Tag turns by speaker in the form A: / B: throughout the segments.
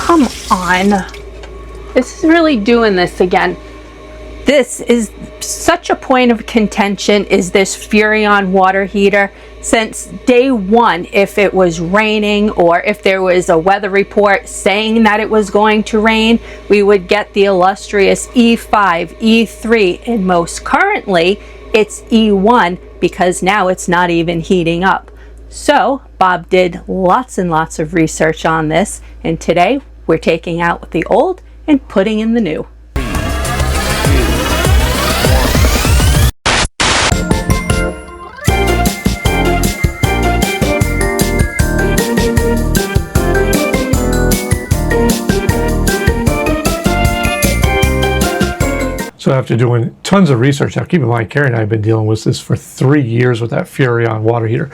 A: come on. This is really doing this again. This is such a point of contention, is this Furrion water heater. Since day one, if it was raining or if there was a weather report saying that it was going to rain, we would get the illustrious E5, E3, and most currently it's E1 because now it's not even heating up. So Bob did lots and lots of research on this, and today we're taking out the old and putting in the new.
B: So after doing tons of research, now keep in mind, Carrie and I have been dealing with this for 3 years with that Furrion water heater.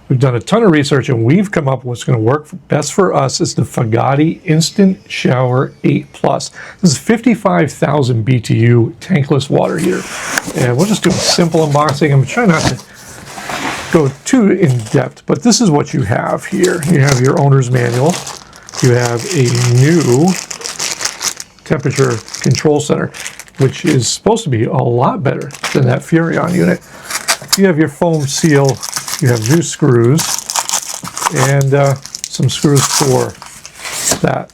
B: We've done a ton of research and we've come up with what's going to work best for us is the FOGATTI InstaShower 8 Plus. This is 55,000 BTU tankless water heater. And we'll just do a simple unboxing. I'm trying not to go too in depth, but this is what you have here. You have your owner's manual. You have a new temperature control center, which is supposed to be a lot better than that Furrion unit. You have your foam seal, you have new screws, and some screws for that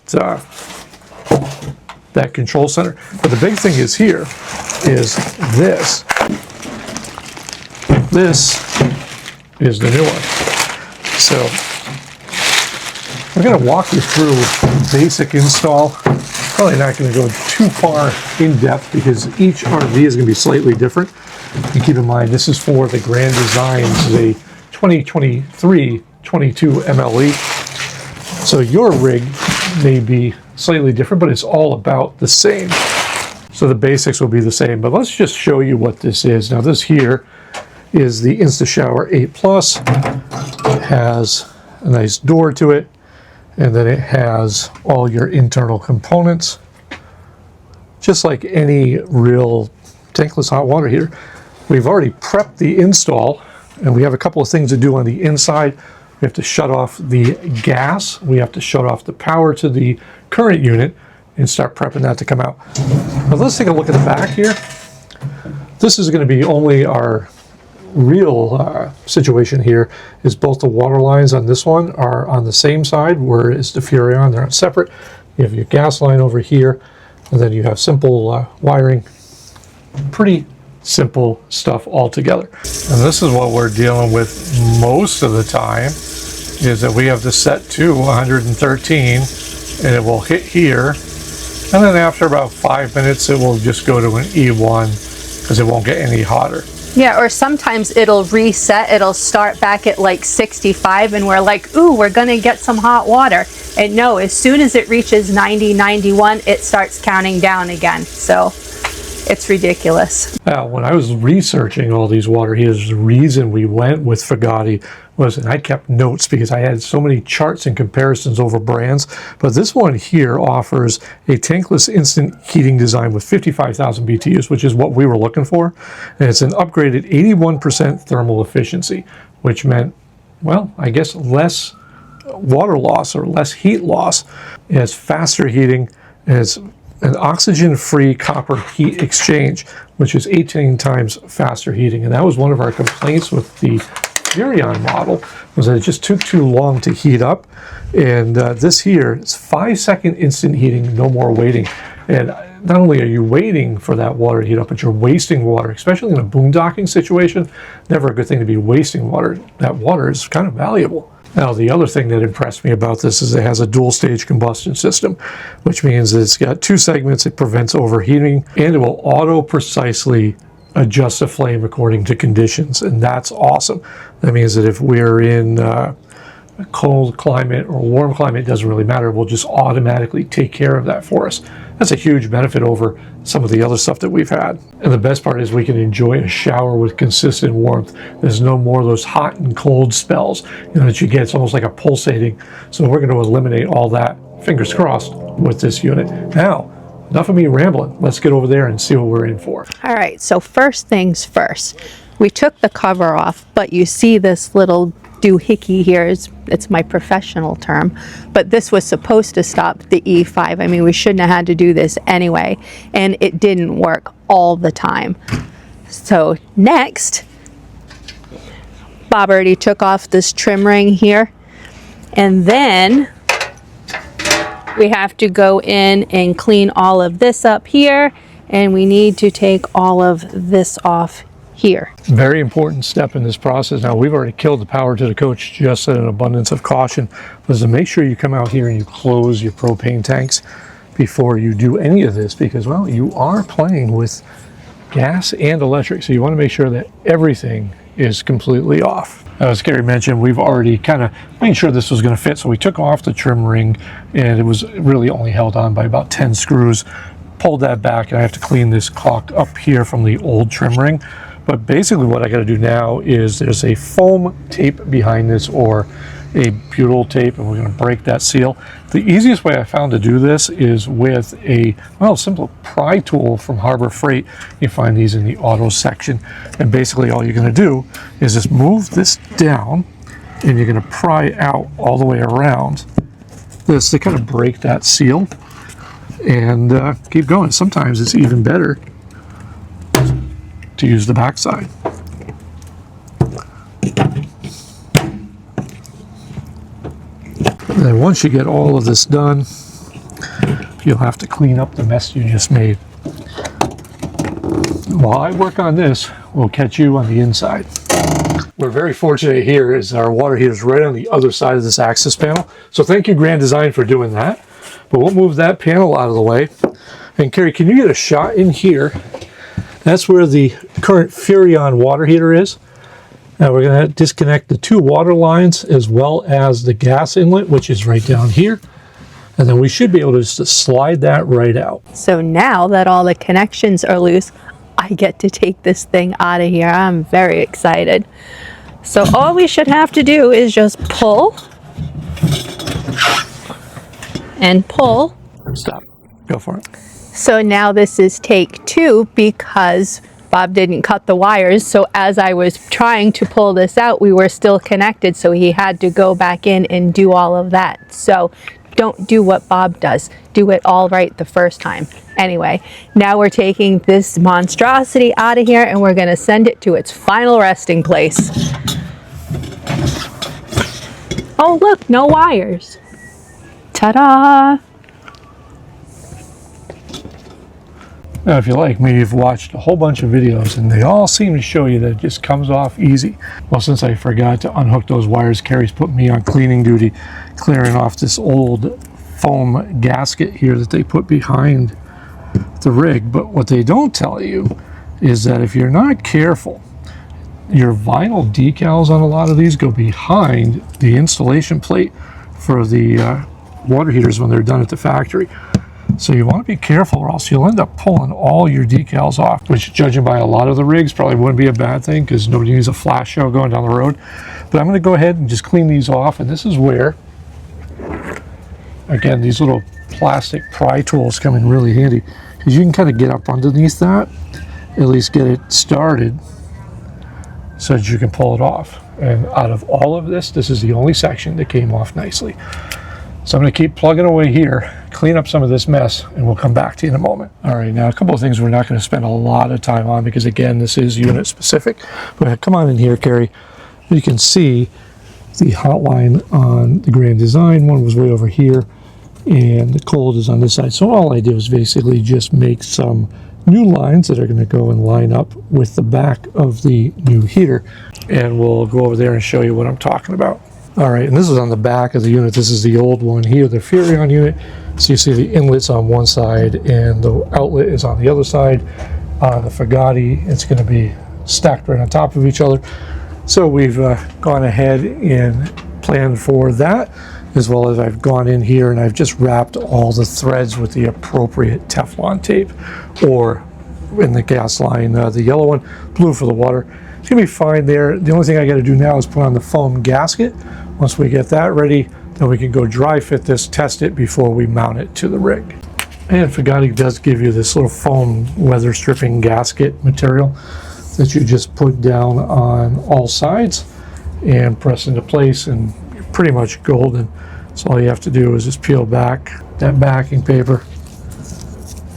B: control center. But the big thing is here is this. This is the new one. So I'm going to walk you through basic install. Probably not going to go too far in depth because each RV is going to be slightly different. And keep in mind, this is for the Grand Designs, the 2023 22 MLE. So your rig may be slightly different, but it's all about the same. So the basics will be the same, but let's just show you what this is. Now this here is the InstaShower 8 Plus. It has a nice door to it. And then it has all your internal components, just like any real tankless hot water heater. We've already prepped the install, and we have a couple of things to do on the inside. We have to shut off the gas. We have to shut off the power to the current unit and start prepping that to come out. But let's take a look at the back here. This is going to be only our real situation here is both the water lines on this one are on the same side, whereas the Furrion, they're separate. You have your gas line over here, and then you have simple wiring. Pretty simple stuff altogether. And this is what we're dealing with most of the time, is that we have this set to 113, and it will hit here, and then after about 5 minutes it will just go to an E1 because it won't get any hotter.
A: Yeah, or sometimes it'll reset, it'll start back at like 65 and we're like, ooh, we're gonna get some hot water. And no, as soon as it reaches 90, 91, it starts counting down again. So it's ridiculous.
B: Now, when I was researching all these water heaters, the reason we went with FOGATTI was, and I kept notes because I had so many charts and comparisons over brands, but this one here offers a tankless instant heating design with 55,000 BTUs, which is what we were looking for. And it's an upgraded 81% thermal efficiency, which meant, well, I guess less water loss or less heat loss. It has faster heating, and it's an oxygen-free copper heat exchange, which is 18 times faster heating. And that was one of our complaints with the Furrion model, was that it just took too long to heat up. And this here is 5-second instant heating, no more waiting. And not only are you waiting for that water to heat up, but you're wasting water, especially in a boondocking situation. Never a good thing to be wasting water. That water is kind of valuable. Now, the other thing that impressed me about this is it has a dual-stage combustion system, which means that it's got 2 segments, it prevents overheating, and it will auto-precisely adjust the flame according to conditions, and that's awesome. That means that if we're in a cold climate or warm climate, it doesn't really matter. We'll just automatically take care of that for us. That's a huge benefit over some of the other stuff that we've had. And the best part is we can enjoy a shower with consistent warmth. There's no more of those hot and cold spells, that you get. It's almost like a pulsating. So we're going to eliminate all that, fingers crossed, with this unit. Now, enough of me rambling. Let's get over there and see what we're in for.
A: All right, so first things first. We took the cover off, but you see this little doohickey here, it's my professional term, but this was supposed to stop the E5. I mean, we shouldn't have had to do this anyway, and it didn't work all the time. So next, Bob already took off this trim ring here, and then we have to go in and clean all of this up here, and we need to take all of this off here.
B: Very important step in this process. Now, we've already killed the power to the coach just in an abundance of caution, was to make sure you come out here and you close your propane tanks before you do any of this, because, well, you are playing with gas and electric, so you want to make sure that everything is completely off. As Gary mentioned, we've already kind of made sure this was going to fit, so we took off the trim ring, and it was really only held on by about 10 screws. Pulled that back, and I have to clean this caulk up here from the old trim ring. But basically what I got to do now is there's a foam tape behind this, or a butyl tape, and we're going to break that seal. The easiest way I found to do this is with a, well, simple pry tool from Harbor Freight. You find these in the auto section, and basically all you're going to do is just move this down, and you're going to pry out all the way around this to kind of break that seal, and keep going. Sometimes it's even better to use the backside. And then once you get all of this done, you'll have to clean up the mess you just made. While I work on this, we'll catch you on the inside. We're very fortunate here is our water heater is right on the other side of this access panel. So thank you, Grand Design, for doing that. But we'll move that panel out of the way. And Carrie, can you get a shot in here? That's where the current Furrion water heater is. Now we're going to disconnect the two water lines as well as the gas inlet, which is right down here. And then we should be able to just slide that right out.
A: So now that all the connections are loose, I get to take this thing out of here. I'm very excited. So all we should have to do is just pull and pull.
B: Stop. Go for it.
A: So now this is take 2 because Bob didn't cut the wires. So as I was trying to pull this out, we were still connected. So he had to go back in and do all of that. So don't do what Bob does. Do it all right the first time. Anyway, now we're taking this monstrosity out of here, and we're going to send it to its final resting place. Oh, look, no wires. Ta-da!
B: Now, if you're like me, you've watched a whole bunch of videos, and they all seem to show you that it just comes off easy. Well, since I forgot to unhook those wires, Carrie's put me on cleaning duty, clearing off this old foam gasket here that they put behind the rig. But what they don't tell you is that if you're not careful, your vinyl decals on a lot of these go behind the installation plate for the water heaters when they're done at the factory. So you want to be careful, or else you'll end up pulling all your decals off, which, judging by a lot of the rigs, probably wouldn't be a bad thing because nobody needs a flash show going down the road. But I'm going to go ahead and just clean these off, and this is where, again, these little plastic pry tools come in really handy, because you can kind of get up underneath that, at least get it started so that you can pull it off. And out of all of this, this is the only section that came off nicely. So I'm going to keep plugging away here, clean up some of this mess, and we'll come back to you in a moment. All right, now a couple of things we're not going to spend a lot of time on because, again, this is unit specific. But come on in here, Carrie. You can see the hotline on the Grand Design. One was way over here, and the cold is on this side. So all I did was basically just make some new lines that are going to go and line up with the back of the new heater. And we'll go over there and show you what I'm talking about. All right, and this is on the back of the unit. This is the old one here, the Furrion unit. So you see the inlet's on one side and the outlet is on the other side. The FOGATTI, it's going to be stacked right on top of each other. So we've gone ahead and planned for that, as well as I've gone in here and I've just wrapped all the threads with the appropriate Teflon tape, or in the gas line, the yellow one, blue for the water. It's going to be fine there. The only thing I got to do now is put on the foam gasket. Once we get that ready, then we can go dry fit this, test it before we mount it to the rig. And FOGATTI does give you this little foam weather stripping gasket material that you just put down on all sides. and press into place, and you're pretty much golden. So all you have to do is just peel back that backing paper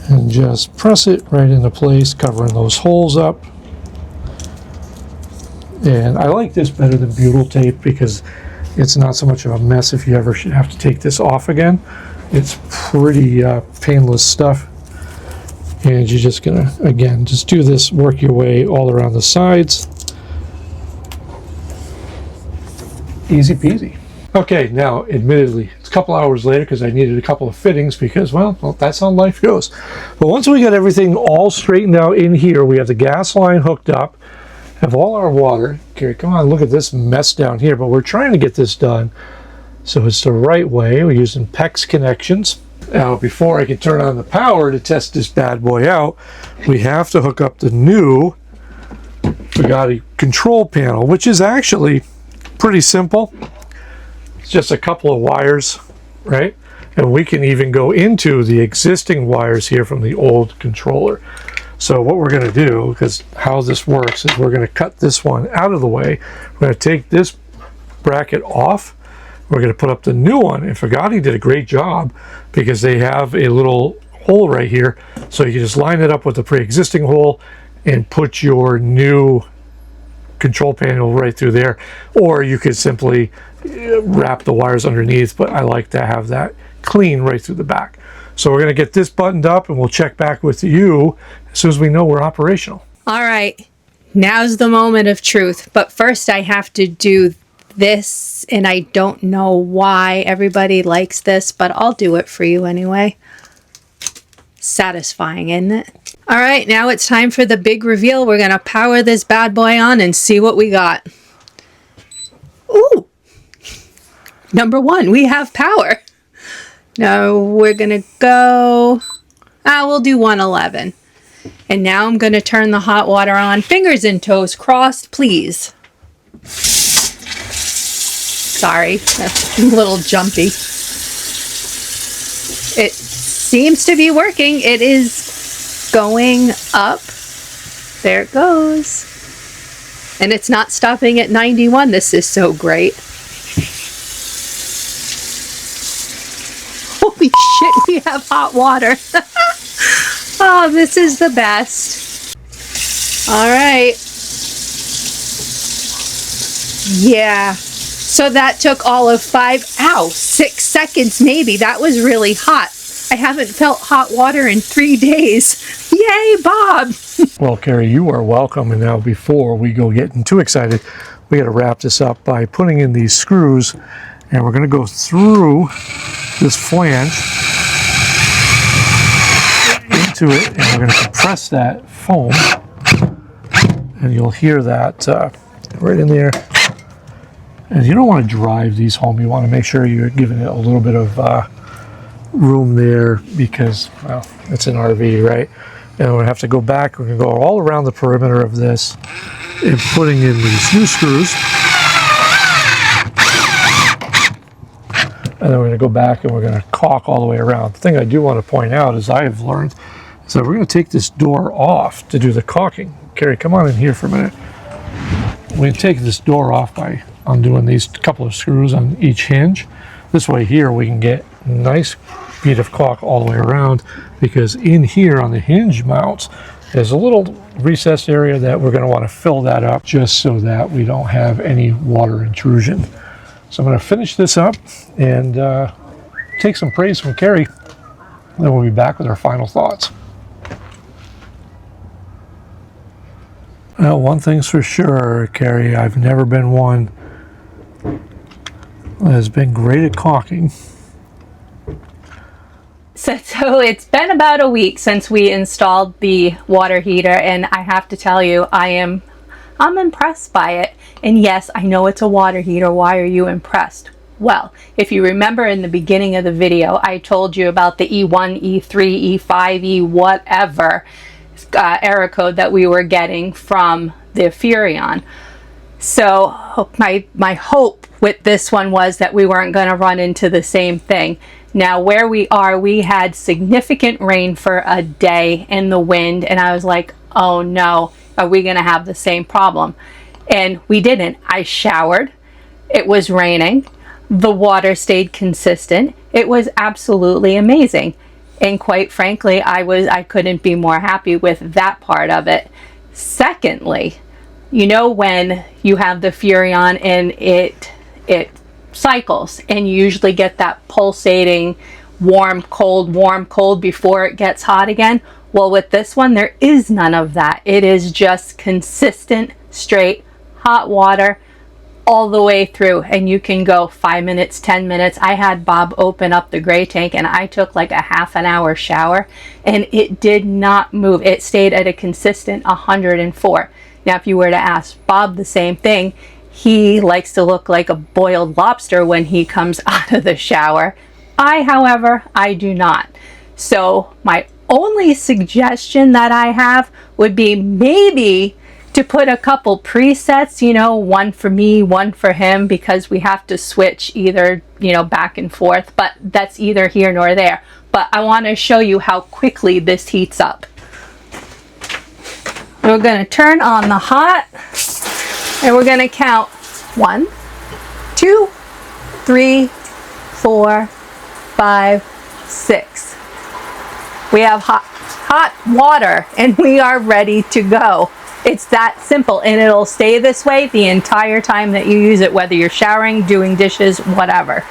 B: and just press it right into place, covering those holes up. And I like this better than butyl tape because it's not so much of a mess if you ever should have to take this off again. It's pretty painless stuff. And you're just gonna, again, just do this, work your way all around the sides. Easy peasy. Okay, now, admittedly, it's a couple hours later because I needed a couple of fittings because, well, that's how life goes. But once we got everything all straightened out in here, we have the gas line hooked up, have all our water. Okay, come on, look at this mess down here, but we're trying to get this done so it's the right way. We're using PEX connections. Now, before I can turn on the power to test this bad boy out, we have to hook up the new FOGATTI control panel, which is actually pretty simple. It's just a couple of wires, right? And we can even go into the existing wires here from the old controller. So what we're going to do, because how this works, is we're going to cut this one out of the way. We're going to take this bracket off. We're going to put up the new one, and FOGATTI did a great job because they have a little hole right here, so you can just line it up with the pre-existing hole and put your new control panel right through there, or you could simply wrap the wires underneath, but I like to have that clean right through the back. So we're going to get this buttoned up and we'll check back with you as soon as we know we're operational.
A: All right, now's the moment of truth, but first I have to do this, and I don't know why everybody likes this, but I'll do it for you anyway. Satisfying, isn't it? All right, now it's time for the big reveal. We're gonna power this bad boy on and see what we got. Ooh, number one, we have power. Now we're gonna go, we'll do 111. And now I'm gonna turn the hot water on. Fingers and toes crossed, please. Sorry, that's a little jumpy. It seems to be working. It is going up. There it goes. And it's not stopping at 91. This is so great. Holy shit, we have hot water. Oh, this is the best. All right. Yeah. So that took all of 6 seconds maybe. That was really hot. I haven't felt hot water in 3 days. Yay, Bob!
B: Well, Carrie, you are welcome. And now before we go getting too excited, we got to wrap this up by putting in these screws. And we're going to go through this flange into it. And we're going to compress that foam. And you'll hear that right in there. And you don't want to drive these home. You want to make sure you're giving it a little bit of room there because, well, it's an RV, right? And we're going to have to go back. We're going to go all around the perimeter of this and putting in these new screws. And then we're going to go back and we're going to caulk all the way around. The thing I do want to point out, as I have learned, is that we're going to take this door off to do the caulking. Carrie, come on in here for a minute. We're going to take this door off by undoing these couple of screws on each hinge. This way here we can get a nice bead of caulk all the way around, because in here on the hinge mounts there's a little recessed area that we're going to want to fill that up just so that we don't have any water intrusion. So I'm going to finish this up and take some praise from Carrie. Then we'll be back with our final thoughts. Well, one thing's for sure, Carrie, I've never been one that has been great at caulking.
A: So it's been about a week since we installed the water heater, and I have to tell you, I'm impressed by it. And yes, I know it's a water heater. Why are you impressed? Well, if you remember in the beginning of the video, I told you about the E1, E3, E5, E whatever error code that we were getting from the Furrion. So my hope with this one was that we weren't going to run into the same thing. Now where we are, we had significant rain for a day in the wind, and I was like, oh no, are we going to have the same problem? And we didn't. I showered. It was raining. The water stayed consistent. It was absolutely amazing. And quite frankly, I couldn't be more happy with that part of it. Secondly, you know, when you have the Furrion and it cycles, and you usually get that pulsating warm cold before it gets hot again. Well, with this one, there is none of that. It is just consistent, straight, hot water all the way through, and you can go 5 minutes, 10 minutes. I had Bob open up the gray tank and I took like a half an hour shower and it did not move. It stayed at a consistent 104. Now, if you were to ask Bob the same thing, he likes to look like a boiled lobster when he comes out of the shower. However, I do not. So my only suggestion that I have would be maybe to put a couple presets, you know, one for me, one for him, because we have to switch either, you know, back and forth, but that's either here nor there. But I want to show you how quickly this heats up. We're going to turn on the hot and we're going to count 1, 2, 3, 4, 5, 6. We have hot water and we are ready to go. It's that simple, and it'll stay this way the entire time that you use it, whether you're showering, doing dishes, whatever.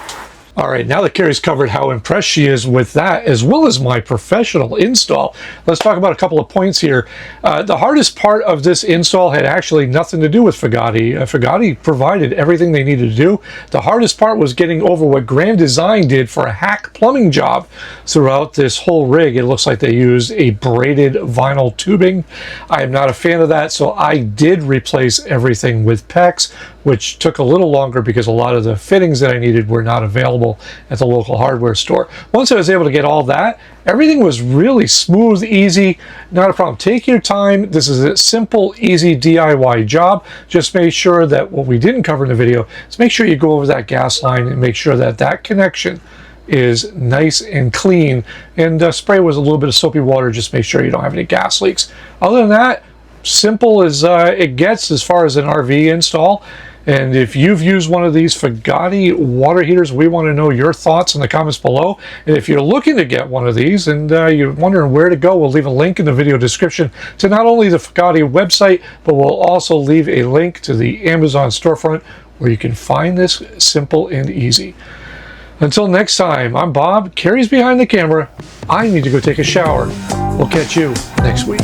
B: All right, now that Carrie's covered how impressed she is with that, as well as my professional install, let's talk about a couple of points here. The hardest part of this install had actually nothing to do with FOGATTI. FOGATTI provided everything they needed to do. The hardest part was getting over what Grand Design did for a hack plumbing job throughout this whole rig. It looks like they used a braided vinyl tubing. I am not a fan of that, so I did replace everything with PEX, which took a little longer because a lot of the fittings that I needed were not available at the local hardware store. Once I was able to get all that, everything was really smooth, easy, not a problem. Take your time. This is a simple, easy DIY job. Just make sure that what we didn't cover in the video is make sure you go over that gas line and make sure that that connection is nice and clean, and spray with a little bit of soapy water. Just make sure you don't have any gas leaks. Other than that, simple as it gets as far as an RV install. And if you've used one of these FOGATTI water heaters, we want to know your thoughts in the comments below. And if you're looking to get one of these and you're wondering where to go, we'll leave a link in the video description to not only the FOGATTI website, but we'll also leave a link to the Amazon storefront where you can find this simple and easy. Until next time, I'm Bob. Carrie's behind the camera. I need to go take a shower. We'll catch you next week.